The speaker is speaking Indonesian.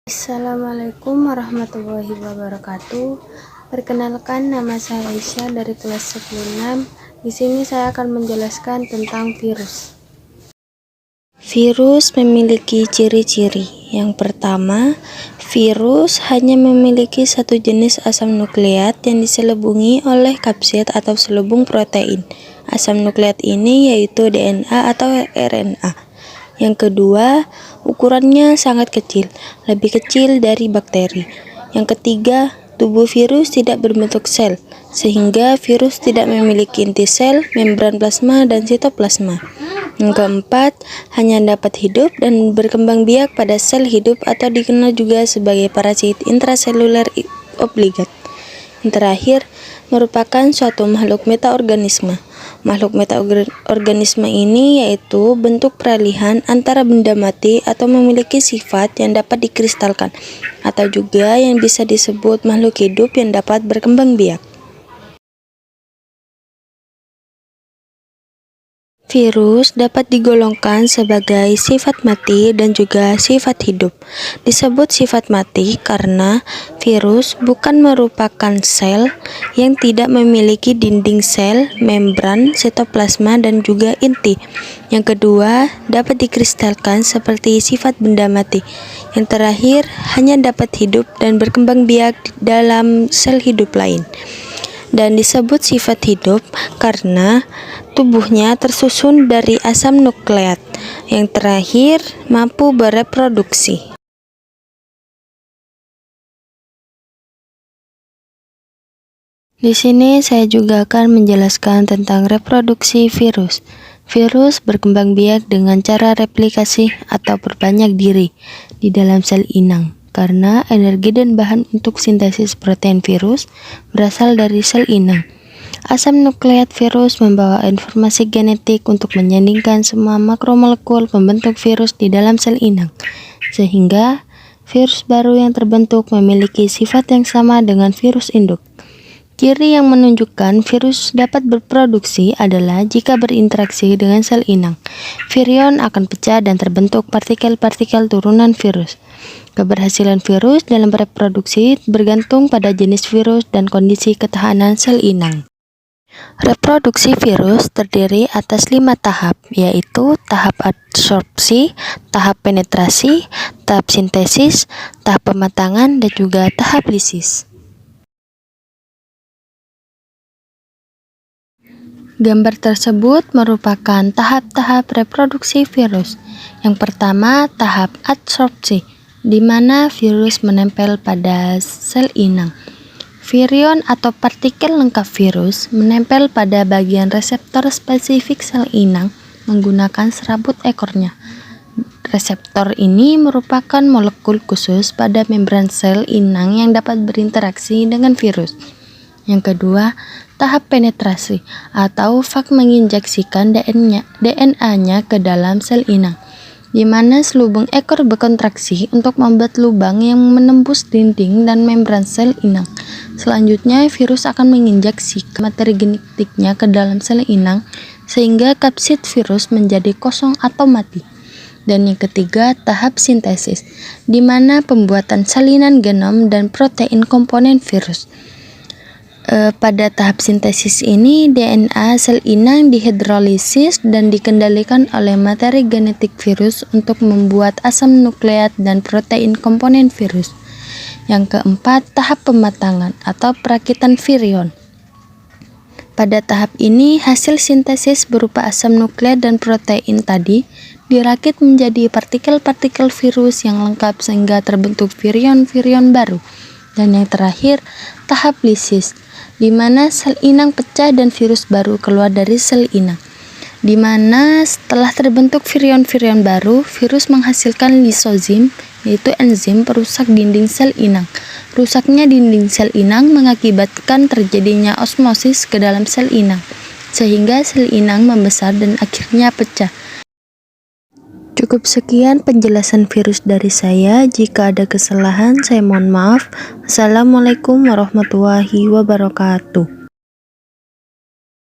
Assalamualaikum warahmatullahi wabarakatuh. Perkenalkan, nama saya Aisyah dari kelas 10-6. Di sini saya akan menjelaskan tentang virus. Virus memiliki ciri-ciri. Yang pertama, virus hanya memiliki satu jenis asam nukleat yang diselubungi oleh kapsid atau selubung protein. Asam nukleat ini yaitu DNA atau RNA. Yang kedua, ukurannya sangat kecil, lebih kecil dari bakteri. Yang ketiga, tubuh virus tidak berbentuk sel, sehingga virus tidak memiliki inti sel, membran plasma, dan sitoplasma. Yang keempat, hanya dapat hidup dan berkembang biak pada sel hidup atau dikenal juga sebagai parasit intraseluler obligat. Yang terakhir, merupakan suatu makhluk metaorganisme. Makhluk metaorganisme ini yaitu bentuk peralihan antara benda mati atau memiliki sifat yang dapat dikristalkan, atau juga yang bisa disebut makhluk hidup yang dapat berkembang biak. Virus dapat digolongkan sebagai sifat mati dan juga sifat hidup. Disebut sifat mati karena virus bukan merupakan sel yang tidak memiliki dinding sel, membran, sitoplasma, dan juga inti. Yang kedua, dapat dikristalkan seperti sifat benda mati. Yang terakhir, hanya dapat hidup dan berkembang biak dalam sel hidup lain. Dan disebut sifat hidup karena tubuhnya tersusun dari asam nukleat. Yang terakhir, mampu bereproduksi. Di sini saya juga akan menjelaskan tentang reproduksi virus. Virus berkembang biak dengan cara replikasi atau perbanyak diri di dalam sel inang. Karena energi dan bahan untuk sintesis protein virus berasal dari sel inang. Asam nukleat virus membawa informasi genetik untuk menyandingkan semua makromolekul pembentuk virus di dalam sel inang, sehingga virus baru yang terbentuk memiliki sifat yang sama dengan virus induk. Ciri yang menunjukkan virus dapat berproduksi adalah jika berinteraksi dengan sel inang, virion akan pecah dan terbentuk partikel-partikel turunan virus. Keberhasilan virus dalam bereproduksi bergantung pada jenis virus dan kondisi ketahanan sel inang. Reproduksi virus terdiri atas 5 tahap, yaitu tahap adsorpsi, tahap penetrasi, tahap sintesis, tahap pematangan, dan juga tahap lisis. Gambar tersebut merupakan tahap-tahap reproduksi virus. Yang pertama, tahap adsorpsi, di mana virus menempel pada sel inang. Virion atau partikel lengkap virus menempel pada bagian reseptor spesifik sel inang menggunakan serabut ekornya. Reseptor ini merupakan molekul khusus pada membran sel inang yang dapat berinteraksi dengan virus. Yang kedua, tahap penetrasi atau fag menginjeksikan DNA-nya ke dalam sel inang, di mana selubung ekor berkontraksi untuk membuat lubang yang menembus dinding dan membran sel inang. Selanjutnya, virus akan menginjeksi materi genetiknya ke dalam sel inang sehingga kapsid virus menjadi kosong atau mati. Dan yang ketiga, tahap sintesis, di mana pembuatan salinan genom dan protein komponen virus. Pada tahap sintesis ini, DNA sel inang dihidrolisis dan dikendalikan oleh materi genetik virus untuk membuat asam nukleat dan protein komponen virus. Yang keempat, tahap pematangan atau perakitan virion. Pada tahap ini, hasil sintesis berupa asam nukleat dan protein tadi dirakit menjadi partikel-partikel virus yang lengkap sehingga terbentuk virion-virion baru. Dan yang terakhir, tahap lisis, di mana sel inang pecah dan virus baru keluar dari sel inang, di mana setelah terbentuk virion-virion baru, virus menghasilkan lisozim, yaitu enzim perusak dinding sel inang. Rusaknya dinding sel inang mengakibatkan terjadinya osmosis ke dalam sel inang, sehingga sel inang membesar dan akhirnya pecah. Cukup sekian penjelasan virus dari saya. Jika ada kesalahan, saya mohon maaf. Assalamualaikum warahmatullahi wabarakatuh.